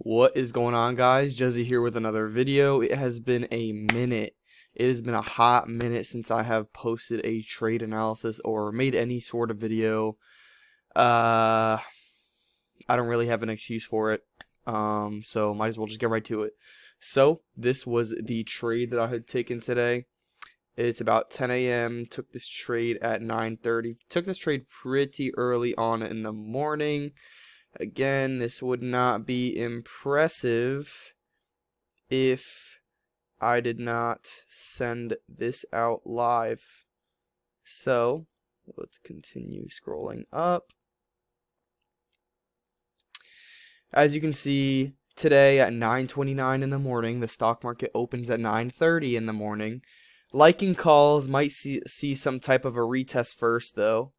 What is going on, guys? Jezzi here with another video. It has been a minute. It has been a hot minute since I have posted a trade analysis or made any sort of video. I don't really have an excuse for it. So might as well just get right to it. So this was the trade that I had taken today. It's about 10 a.m. Took this trade at 9:30. Took this trade pretty early on in the morning. Again, this would not be impressive if I did not send this out live. So, let's continue scrolling up. As you can see, today at 9:29 in the morning, the stock market opens at 9:30 in the morning. Liking calls might see some type of a retest first, though.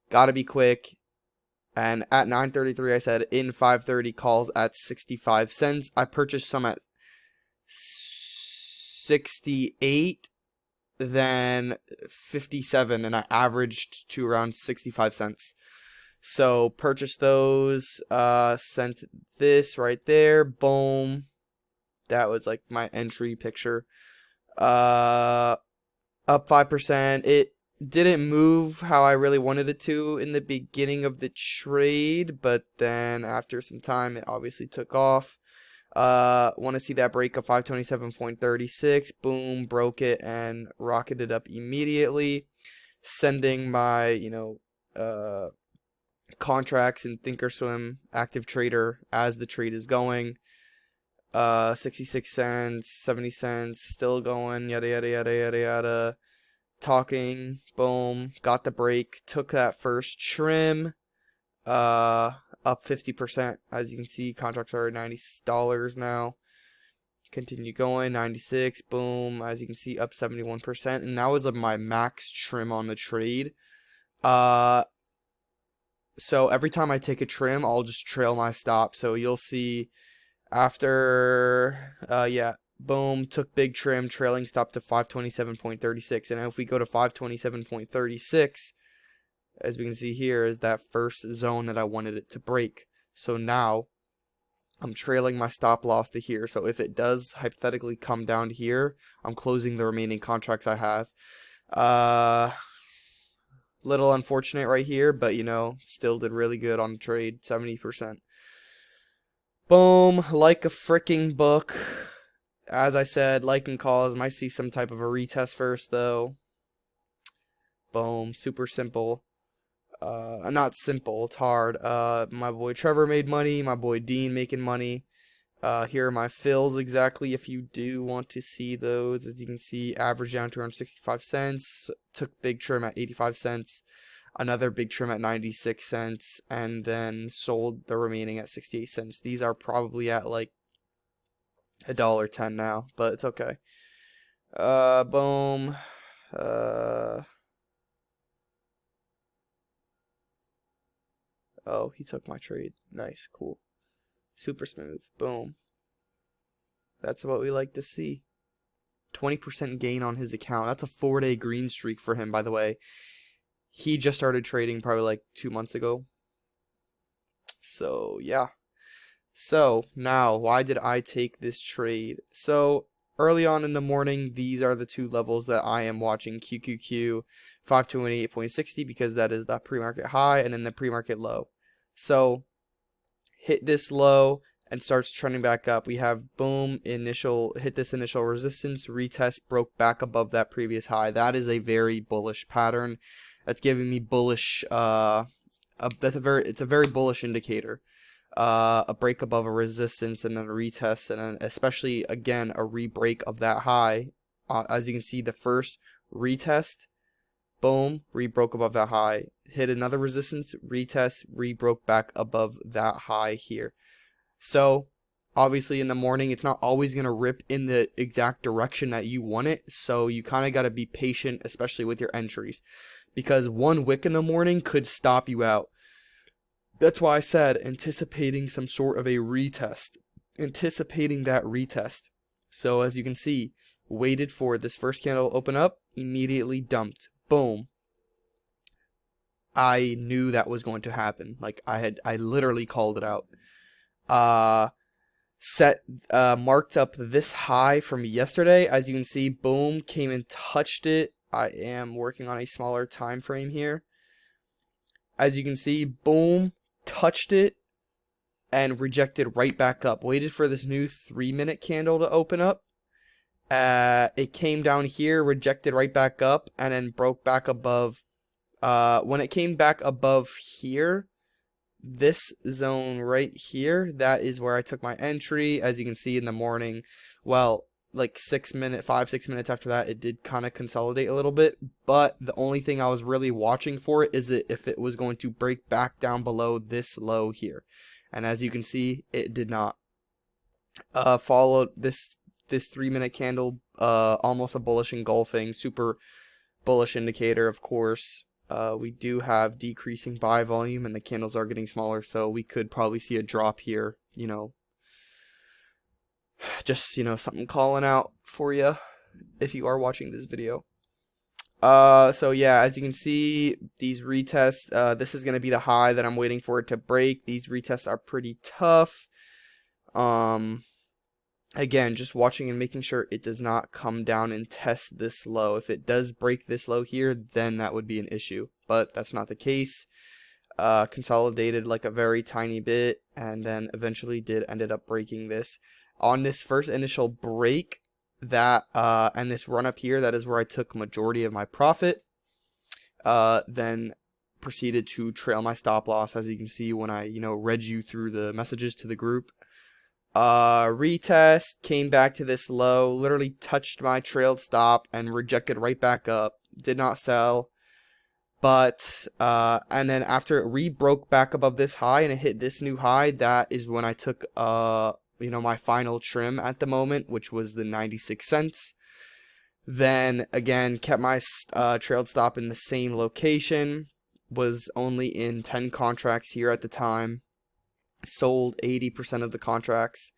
Gotta be quick. And at 9:33, I said in 5:30 calls at 65 cents. I purchased some at 68, then 57, and I averaged to around 65 cents. So purchased those, sent this right there, boom. That was like my entry picture. Up 5%. It didn't move how I really wanted it to in the beginning of the trade, but then after some time it obviously took off. Want to see that break of 527.36. Boom, broke it and rocketed up immediately, sending my contracts in Thinkorswim active trader as the trade is going. 66 cents, 70 cents, still going, yada yada yada yada yada. Talking, boom, got the break, took that first trim, up 50%. As you can see, contracts are $90 now. Continue going, 96, boom. As you can see, up 71%, and that was my max trim on the trade. So every time I take a trim, I'll just trail my stop. So you'll see after, boom, took big trim, trailing stop to 527.36. And if we go to 527.36, as we can see here, is that first zone that I wanted it to break. So now I'm trailing my stop loss to here. So if it does hypothetically come down to here, I'm closing the remaining contracts I have. Little unfortunate right here, but still did really good on the trade, 70%. Boom, like a freaking book. As I said, liking calls might see some type of a retest first, though. Boom, super simple. Not simple, it's hard. My boy Trevor made money. My boy Dean making money. Here are my fills exactly if you do want to see those. As you can see, average down to around 65 cents. Took big trim at 85 cents. Another big trim at 96 cents. And then sold the remaining at 68 cents. These are probably at like $1.10 now, but it's okay. Boom. Oh, he took my trade. Nice, cool. Super smooth. Boom. That's what we like to see. 20% gain on his account. That's a 4-day green streak for him, by the way. He just started trading probably like 2 months ago. So, yeah. So, now, why did I take this trade? So, early on in the morning, these are the two levels that I am watching. QQQ 528.60 because that is the pre-market high and then the pre-market low. So, hit this low and starts trending back up. We have, boom, hit this initial resistance, retest, broke back above that previous high. That is a very bullish pattern. That's giving me bullish, it's a very bullish indicator. A break above a resistance and then a retest and then especially again a re-break of that high. As you can see, the first retest, boom, re-broke above that high, hit another resistance, retest, re-broke back above that high here. So obviously in the morning it's not always going to rip in the exact direction that you want it, so you kind of got to be patient, especially with your entries, because one wick in the morning could stop you out. That's why I said anticipating some sort of a retest. Anticipating that retest. So as you can see, waited for this first candle to open up, immediately dumped. Boom. I knew that was going to happen. Like I literally called it out. Marked up this high from yesterday. As you can see, boom, came and touched it. I am working on a smaller time frame here. As you can see, boom, touched it and rejected right back up. Waited for this new 3-minute candle to open up. It came down here, rejected right back up, and then broke back above. When it came back above here, this zone right here, that is where I took my entry. As you can see in the morning, well, like 6 minutes after that, it did kind of consolidate a little bit, but the only thing I was really watching for it is if it was going to break back down below this low here. And as you can see, it did not. Followed this 3-minute candle, almost a bullish engulfing, super bullish indicator, of course. We do have decreasing buy volume and the candles are getting smaller, so we could probably see a drop here, just, something calling out for you if you are watching this video. So yeah, as you can see, these retests, this is going to be the high that I'm waiting for it to break. These retests are pretty tough. Again, just watching and making sure it does not come down and test this low. If it does break this low here, then that would be an issue, but that's not the case. Consolidated like a very tiny bit, and then eventually ended up breaking this. On this first initial break, that and this run up here, that is where I took majority of my profit. Then proceeded to trail my stop loss, as you can see when I read you through the messages to the group. Retest, came back to this low, literally touched my trailed stop and rejected right back up. Did not sell, but and then after it broke back above this high and it hit this new high, that is when I took my final trim at the moment, which was the 96 cents. Then again, kept my trailed stop in the same location. Was only in 10 contracts here at the time. Sold 80% of the contracts,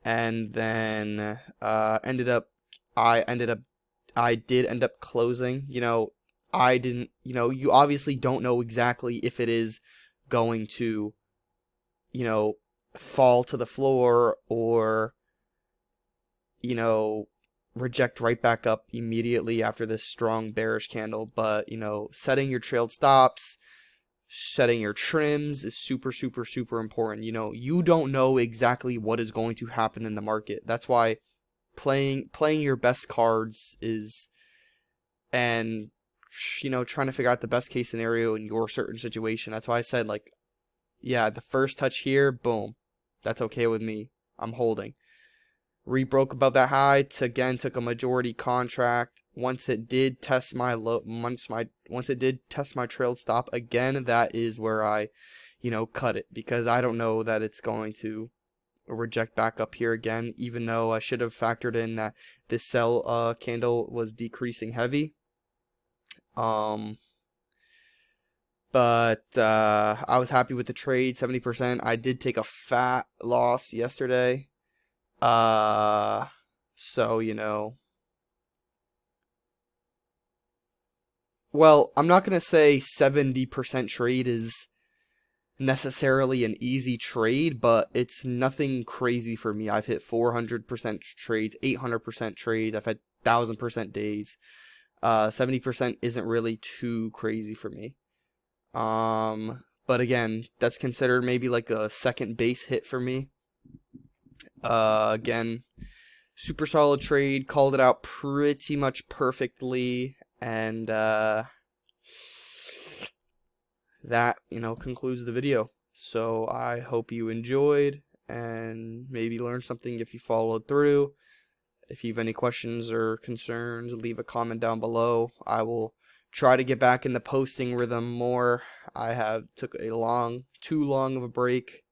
and then I did end up closing. I didn't, you obviously don't know exactly if it is going to, fall to the floor or, reject right back up immediately after this strong bearish candle. But, setting your trailed stops, setting your trims is super, super, super important. You don't know exactly what is going to happen in the market. That's why playing your best cards is, and trying to figure out the best case scenario in your certain situation. That's why I said, like, yeah, the first touch here, boom, that's okay with me. I'm holding. Rebroke above that high, took a majority contract. Once it did test my trailed stop again, that is where I cut it, because I don't know that it's going to reject back up here again, even though I should have factored in that this sell candle was decreasing heavy. But I was happy with the trade, 70%. I did take a fat loss yesterday. So, well, I'm not going to say 70% trade is necessarily an easy trade, but it's nothing crazy for me. I've hit 400% trades, 800% trades. I've had 1000% days. 70% isn't really too crazy for me. But again, that's considered maybe like a second base hit for me. Again, super solid trade, called it out pretty much perfectly, and that concludes the video. So I hope you enjoyed and maybe learned something if you followed through. If you have any questions or concerns, leave a comment down below. I will try to get back in the posting rhythm more. I took too long of a break.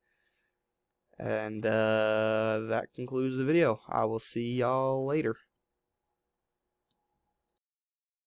And that concludes the video. I will see y'all later.